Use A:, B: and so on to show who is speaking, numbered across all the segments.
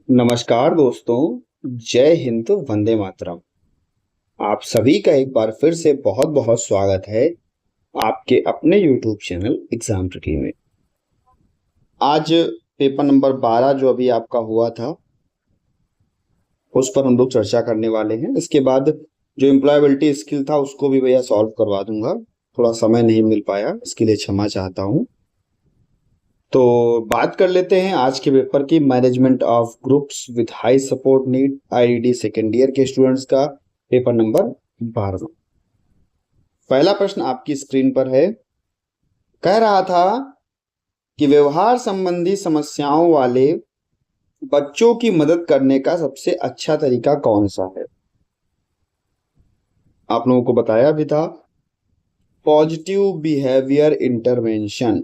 A: नमस्कार दोस्तों। जय हिंद, वंदे मातरम। आप सभी का एक बार फिर से बहुत बहुत स्वागत है आपके अपने YouTube चैनल एग्जाम ट्रिकी में। आज पेपर नंबर 12 जो अभी आपका हुआ था उस पर हम लोग चर्चा करने वाले हैं। इसके बाद जो एम्प्लॉयबिलिटी स्किल था उसको भी भैया सॉल्व करवा दूंगा। थोड़ा समय नहीं मिल पाया, इसके लिए क्षमा चाहता हूँ। तो बात कर लेते हैं आज के पेपर की। Management of groups with high support need, IIT second year के स्टूडेंट्स का पेपर नंबर 12। पहला प्रश्न आपकी स्क्रीन पर है। कह रहा था कि व्यवहार संबंधी समस्याओं वाले बच्चों की मदद करने का सबसे अच्छा तरीका कौन सा है। आप लोगों को बताया भी था, पॉजिटिव बिहेवियर इंटरवेंशन,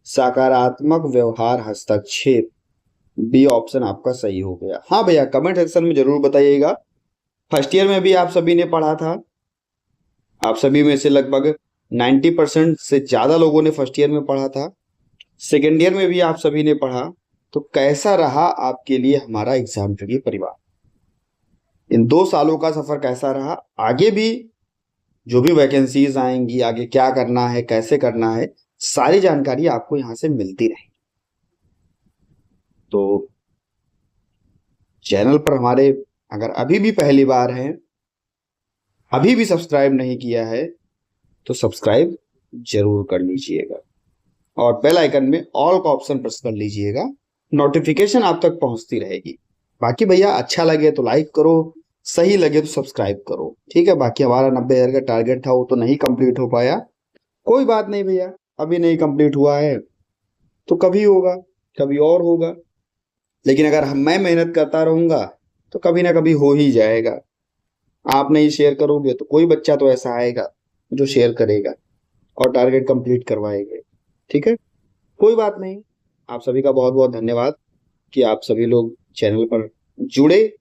A: सकारात्मक व्यवहार हस्तक्षेप। बी ऑप्शन आपका सही हो गया। हाँ भैया, कमेंट सेक्शन में जरूर बताइएगा। फर्स्ट ईयर में भी आप सभी ने पढ़ा था। आप सभी में से लगभग 90% से ज्यादा लोगों ने फर्स्ट ईयर में पढ़ा था। सेकेंड ईयर में भी आप सभी ने पढ़ा। तो कैसा रहा आपके लिए हमारा एग्जाम ट्रिकी परिवार? इन 2 सालों का सफर कैसा रहा? आगे भी जो भी वैकेंसीज आएंगी, आगे क्या करना है, कैसे करना है, सारी जानकारी आपको यहां से मिलती रहेगी। तो चैनल पर हमारे अगर अभी भी पहली बार हैं, अभी भी सब्सक्राइब नहीं किया है, तो सब्सक्राइब जरूर कर लीजिएगा और बेल आइकन में ऑल का ऑप्शन प्रेस कर लीजिएगा। नोटिफिकेशन आप तक पहुंचती रहेगी। बाकी भैया अच्छा लगे तो लाइक करो, सही लगे तो सब्सक्राइब करो, ठीक है। बाकी हमारा 90,000 का टारगेट था, वो तो नहीं कंप्लीट हो पाया। कोई बात नहीं भैया, अभी नहीं कंप्लीट हुआ है तो कभी होगा, कभी और होगा। लेकिन अगर मैं मेहनत करता रहूंगा तो कभी ना कभी हो ही जाएगा। आप नहीं शेयर करोगे तो कोई बच्चा तो ऐसा आएगा जो शेयर करेगा और टारगेट कंप्लीट करवाएगा, ठीक है। कोई बात नहीं। आप सभी का बहुत बहुत धन्यवाद कि आप सभी लोग चैनल पर जुड़े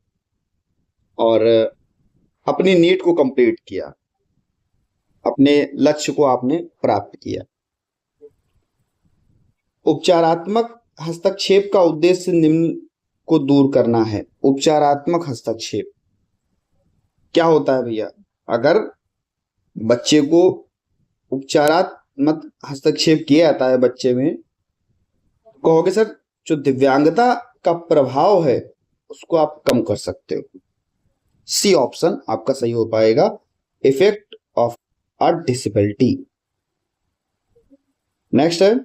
A: और अपनी नीड को कंप्लीट किया, अपने लक्ष्य को आपने प्राप्त किया। उपचारात्मक हस्तक्षेप का उद्देश्य निम्न को दूर करना है। उपचारात्मक हस्तक्षेप क्या होता है भैया? अगर बच्चे को उपचारात्मक हस्तक्षेप किया जाता है बच्चे में, कहोगे सर जो दिव्यांगता का प्रभाव है उसको आप कम कर सकते हो। सी ऑप्शन आपका सही हो पाएगा, effect of a disability. Next है,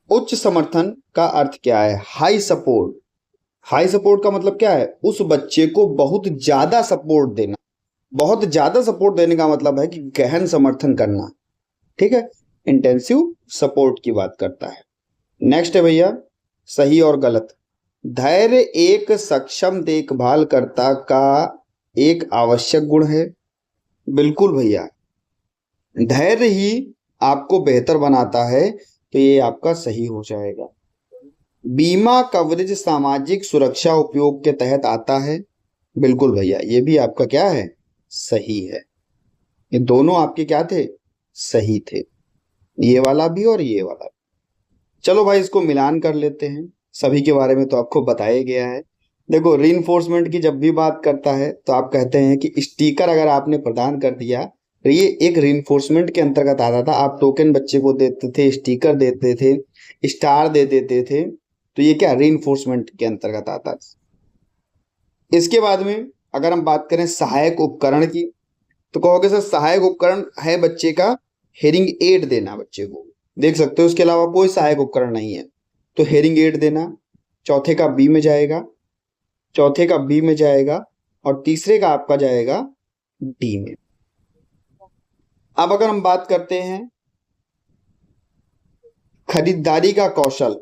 A: उच्च समर्थन का अर्थ क्या है? High support. हाई सपोर्ट का मतलब क्या है? उस बच्चे को बहुत ज्यादा सपोर्ट देना। बहुत ज्यादा सपोर्ट देने का मतलब है कि गहन समर्थन करना, ठीक है। इंटेंसिव सपोर्ट की बात करता है। नेक्स्ट है भैया, सही और गलत। धैर्य एक सक्षम देखभालकर्ता का एक आवश्यक गुण है। बिल्कुल भैया, धैर्य ही आपको बेहतर बनाता है, तो ये आपका सही हो जाएगा। बीमा कवरेज सामाजिक सुरक्षा उपयोग के तहत आता है। बिल्कुल भैया, ये भी आपका क्या है? सही है। ये दोनों आपके क्या थे? सही थे, ये वाला भी और ये वाला भी। चलो भाई, इसको मिलान कर लेते हैं। सभी के बारे में तो आपको बताया गया है। देखो, रीइंफोर्समेंट की जब भी बात करता है तो आप कहते हैं कि स्टिकर अगर आपने प्रदान कर दिया तो ये एक रीइंफोर्समेंट के अंतर्गत आता था। आप टोकन बच्चे को देते थे, स्टिकर देते थे, स्टार दे देते थे, तो ये क्या रीइंफोर्समेंट के अंतर्गत आता है। इसके बाद में अगर हम बात करें सहायक उपकरण की, तो कहोगे सर सहायक उपकरण है बच्चे का हेयरिंग एड देना, बच्चे को देख सकते हो, उसके अलावा कोई सहायक उपकरण नहीं है तो हेयरिंग एड देना। चौथे का बी में जाएगा, चौथे का बी में जाएगा और तीसरे का आपका जाएगा डी में। अब अगर हम बात करते हैं खरीदारी का कौशल,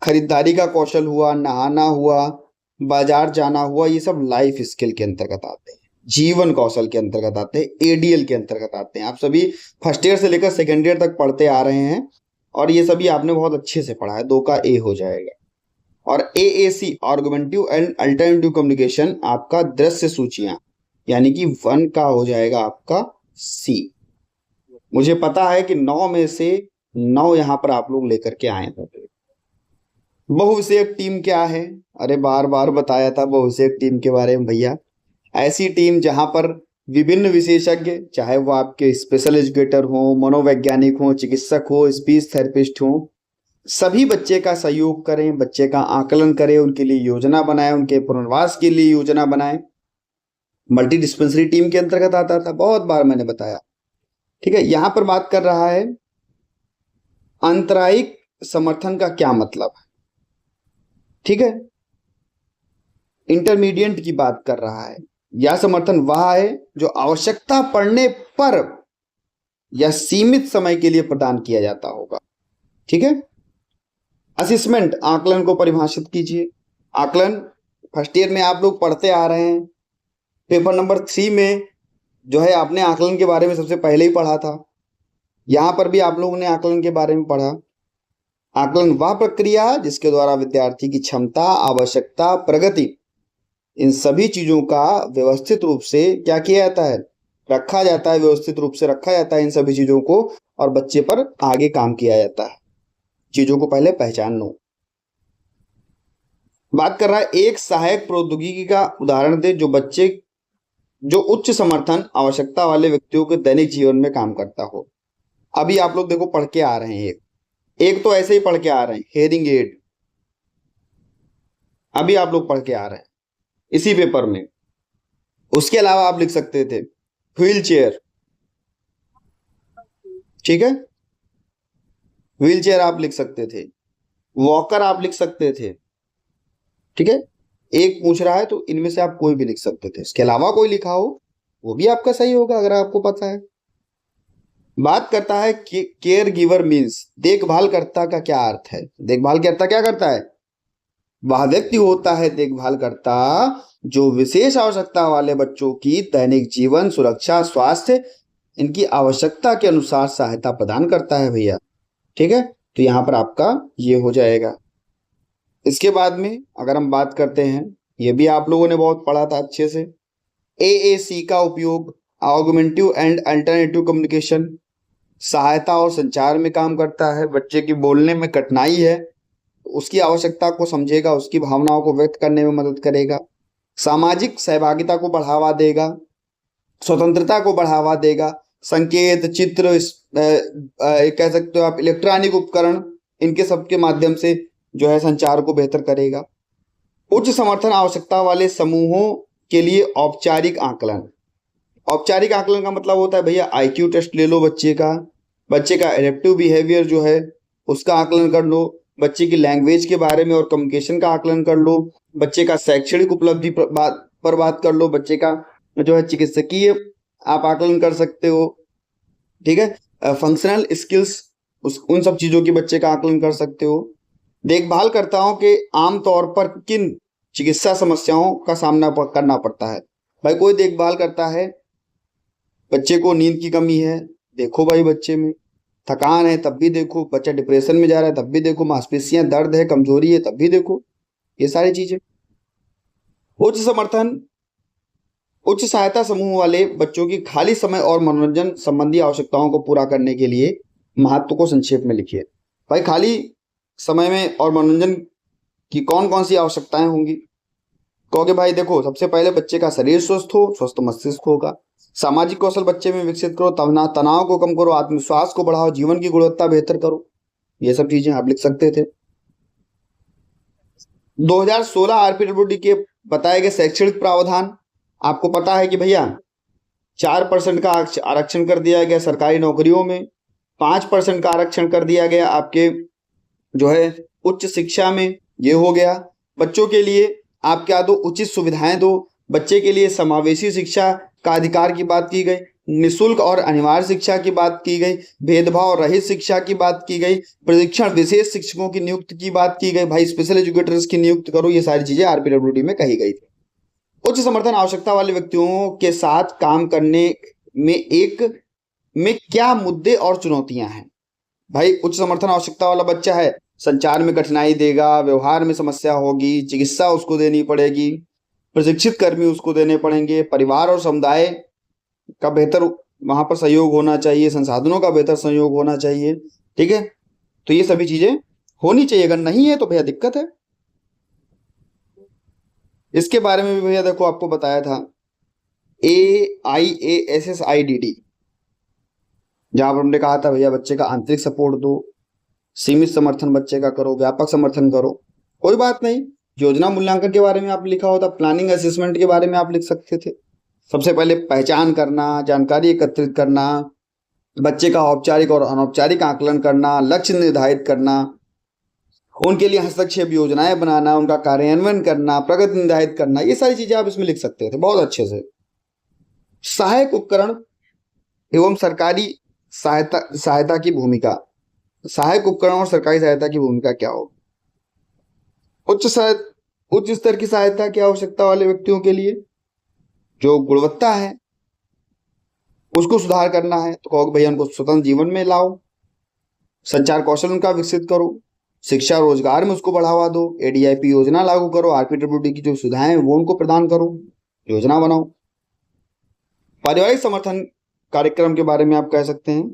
A: खरीदारी का कौशल हुआ, नहाना हुआ, बाजार जाना हुआ, ये सब लाइफ स्किल के अंतर्गत आते हैं, जीवन कौशल के अंतर्गत आते हैं, एडीएल के अंतर्गत आते हैं। आप सभी फर्स्ट ईयर से लेकर सेकेंड ईयर तक पढ़ते आ रहे हैं और ये सभी आपने बहुत अच्छे से पढ़ा है। 2 का ए हो जाएगा। और एएसी आर्गुमेंटिव एंड अल्टरनेटिव कम्युनिकेशन आपका दृश्य सूचियां, यानी कि 1 का हो जाएगा आपका सी। मुझे पता है कि 9 में से 9 यहां पर आप लोग लेकर के आए थे। बहुविषयक टीम क्या है? अरे बार बार बताया था बहुविषयक टीम के बारे में भैया। ऐसी टीम जहां पर विभिन्न विशेषज्ञ, चाहे वो आपके स्पेशल एजुकेटर हो, मनोवैज्ञानिक हो, चिकित्सक हो, स्पीच थेरेपिस्ट हो, सभी बच्चे का सहयोग करें, बच्चे का आकलन करें, उनके लिए योजना बनाएं, उनके पुनर्वास के लिए योजना बनाएं। मल्टी डिस्पेंसरी टीम के अंतर्गत आता था, बहुत बार मैंने बताया। ठीक है, यहां पर बात कर रहा है अंतरायिक समर्थन का क्या मतलब है। ठीक है, इंटरमीडिएट की बात कर रहा है। यह समर्थन वह है जो आवश्यकता पड़ने पर या सीमित समय के लिए प्रदान किया जाता होगा। ठीक है, असेसमेंट, आकलन को परिभाषित कीजिए। आकलन फर्स्ट ईयर में आप लोग पढ़ते आ रहे हैं, पेपर नंबर 3 में जो है आपने आकलन के बारे में सबसे पहले ही पढ़ा था। यहां पर भी आप लोगों ने आकलन के बारे में पढ़ा। आकलन वह प्रक्रिया जिसके द्वारा विद्यार्थी की क्षमता, आवश्यकता, प्रगति, इन सभी चीजों का व्यवस्थित रूप से क्या किया जाता है, रखा जाता है, व्यवस्थित रूप से रखा जाता है इन सभी चीजों को, और बच्चे पर आगे काम किया जाता है। चीजों को पहले पहचान लो। बात कर रहा है एक सहायक प्रौद्योगिकी का उदाहरण दे जो उच्च समर्थन आवश्यकता वाले व्यक्तियों के दैनिक जीवन में काम करता हो। अभी आप लोग देखो पढ़ के आ रहे हैं, एक तो ऐसे ही पढ़ के आ रहे हैं, हेयरिंग एड, अभी आप लोग पढ़ के आ रहे हैं इसी पेपर में। उसके अलावा आप लिख सकते थे व्हील चेयर। ठीक है, व्हील चेयर आप लिख सकते थे, वॉकर आप लिख सकते थे। ठीक है, एक पूछ रहा है तो इनमें से आप कोई भी लिख सकते थे। इसके अलावा कोई लिखा हो वो भी आपका सही होगा अगर आपको पता है। बात करता है केयर गिवर मीन्स, देखभाल करता का क्या अर्थ है। देखभाल करता क्या करता है? वह व्यक्ति होता है देखभाल करता जो विशेष आवश्यकता वाले बच्चों की दैनिक जीवन, सुरक्षा, स्वास्थ्य, इनकी आवश्यकता के अनुसार सहायता प्रदान करता है भैया। ठीक है, तो यहां पर आपका ये हो जाएगा। इसके बाद में अगर हम बात करते हैं, ये भी आप लोगों ने बहुत पढ़ा था अच्छे से, AAC का उपयोग, ऑगमेंटिव एंड अल्टरनेटिव कम्युनिकेशन, सहायता और संचार में काम करता है। बच्चे की बोलने में कठिनाई है, उसकी आवश्यकता को समझेगा, उसकी भावनाओं को व्यक्त करने में मदद करेगा, सामाजिक सहभागिता को बढ़ावा देगा, स्वतंत्रता को बढ़ावा देगा, संकेत, चित्र, कह सकते हो आप इलेक्ट्रॉनिक उपकरण, इनके सबके माध्यम से जो है संचार को बेहतर करेगा। उच्च समर्थन आवश्यकता वाले समूहों के लिए औपचारिक आकलन। औपचारिक आकलन का मतलब होता है भैया IQ टेस्ट ले लो बच्चे का एडेप्टिव बिहेवियर जो है उसका आकलन कर लो, बच्चे की लैंग्वेज के बारे में और कम्युनिकेशन का आकलन कर लो, बच्चे का शैक्षणिक उपलब्धि पर बात कर लो, बच्चे का जो है चिकित्सकीय आप आकलन कर सकते हो। ठीक है, फंक्शनल स्किल्स, उन सब चीजों की बच्चे का आकलन कर सकते हो। देखभालकर्ताओं के आमतौर पर किन चिकित्सा समस्याओं का सामना करना पड़ता है। भाई कोई देखभाल करता है, बच्चे को नींद की कमी है, देखो भाई बच्चे में थकान है तब भी देखो, बच्चा डिप्रेशन में जा रहा है तब भी देखो, मांसपेशियां दर्द है, कमजोरी है तब भी देखो, ये सारी चीजें। उच्च समर्थन, उच्च सहायता समूह वाले बच्चों की खाली समय और मनोरंजन संबंधी आवश्यकताओं को पूरा करने के लिए महत्व को संक्षेप में लिखिए। भाई खाली समय में और मनोरंजन की कौन कौन सी आवश्यकताएं होंगी? कहोगे भाई देखो, सबसे पहले बच्चे का शरीर स्वस्थ हो, स्वस्थ मस्तिष्क होगा। सामाजिक कौशल बच्चे में विकसित करो, तनाव को कम करो, आत्मविश्वास को बढ़ाओ, जीवन की गुणवत्ता बेहतर करो। ये सब चीजें आप लिख सकते थे। 2016 RPWD के बताए गए शैक्षणिक प्रावधान, आपको पता है कि भैया 4% का आरक्षण कर दिया गया सरकारी नौकरियों में, 5% का आरक्षण कर दिया गया आपके जो है उच्च शिक्षा में। ये हो गया। बच्चों के लिए आप क्या दो, उचित सुविधाएं दो। बच्चे के लिए समावेशी शिक्षा का अधिकार की बात की गई, निःशुल्क और अनिवार्य शिक्षा की बात की गई, भेदभाव रहित शिक्षा की बात की गई, प्रशिक्षण विशेष शिक्षकों की नियुक्ति की बात की गई। भाई स्पेशल एजुकेटर्स की नियुक्ति करो, ये सारी चीजें RPWD में कही गई थी। उच्च समर्थन आवश्यकता वाले व्यक्तियों के साथ काम करने में क्या मुद्दे और चुनौतियां हैं? भाई उच्च समर्थन आवश्यकता वाला बच्चा है, संचार में कठिनाई देगा, व्यवहार में समस्या होगी, चिकित्सा उसको देनी पड़ेगी, प्रशिक्षित कर्मी उसको देने पड़ेंगे, परिवार और समुदाय का बेहतर वहां पर सहयोग होना चाहिए, संसाधनों का बेहतर सहयोग होना चाहिए। ठीक है, तो ये सभी चीजें होनी चाहिए, अगर नहीं है तो भैया दिक्कत है। इसके बारे में भी भैया देखो आपको बताया था, AIASSIDD, जहां पर हमने कहा था भैया बच्चे का आंतरिक सपोर्ट दो, सीमित समर्थन बच्चे का करो, व्यापक समर्थन करो। कोई बात नहीं, योजना मूल्यांकन के बारे में आप लिखा होता, प्लानिंग असेसमेंट के बारे में आप लिख सकते थे। सबसे पहले पहचान करना, जानकारी एकत्रित करना, बच्चे का औपचारिक और अनौपचारिक आकलन करना, लक्ष्य निर्धारित करना, उनके लिए हस्तक्षेप योजनाएं बनाना, उनका कार्यान्वयन करना, प्रगति निर्धारित करना, ये सारी चीजें आप इसमें लिख सकते थे बहुत अच्छे से। सहायक उपकरण एवं सरकारी सहायता की भूमिका, सहायक उपकरण और सरकारी सहायता की भूमिका क्या हो। उच्च स्तर की सहायता की आवश्यकता वाले व्यक्तियों के लिए जो गुणवत्ता है उसको सुधार करना है तो कहो भैया उनको स्वतंत्र जीवन में लाओ, संचार कौशल उनका विकसित करो, शिक्षा रोजगार में उसको बढ़ावा दो, ADIP योजना लागू करो, RPWD की जो सुविधाएं वो उनको प्रदान करो, योजना बनाओ। पारिवारिक समर्थन कार्यक्रम के बारे में आप कह सकते हैं,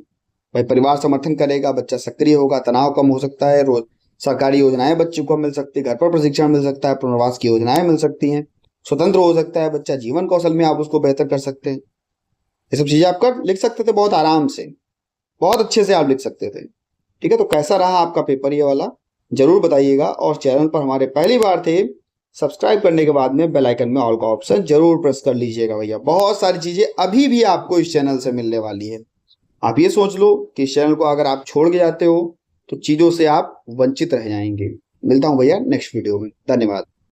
A: भाई परिवार समर्थन करेगा, बच्चा सक्रिय होगा, तनाव कम हो सकता है, रोज सरकारी योजनाएं बच्चे को मिल सकती है, घर पर प्रशिक्षण मिल सकता है, पुनर्वास की योजनाएं मिल सकती हैं, स्वतंत्र हो सकता है बच्चा, जीवन कौशल में आप उसको बेहतर कर सकते हैं। ये सब चीजें आप कर लिख सकते थे बहुत आराम से, बहुत अच्छे से आप लिख सकते थे। ठीक है, तो कैसा रहा आपका पेपर ये वाला जरूर बताइएगा, और चैनल पर हमारे पहली बार थे, सब्सक्राइब करने के बाद में बेल आइकन में ऑल का ऑप्शन जरूर प्रेस कर लीजिएगा भैया। बहुत सारी चीजें अभी भी आपको इस चैनल से मिलने वाली है। आप ये सोच लो कि इस चैनल को अगर आप छोड़ के जाते हो तो चीजों से आप वंचित रह जाएंगे। मिलता हूं भैया नेक्स्ट वीडियो में, धन्यवाद।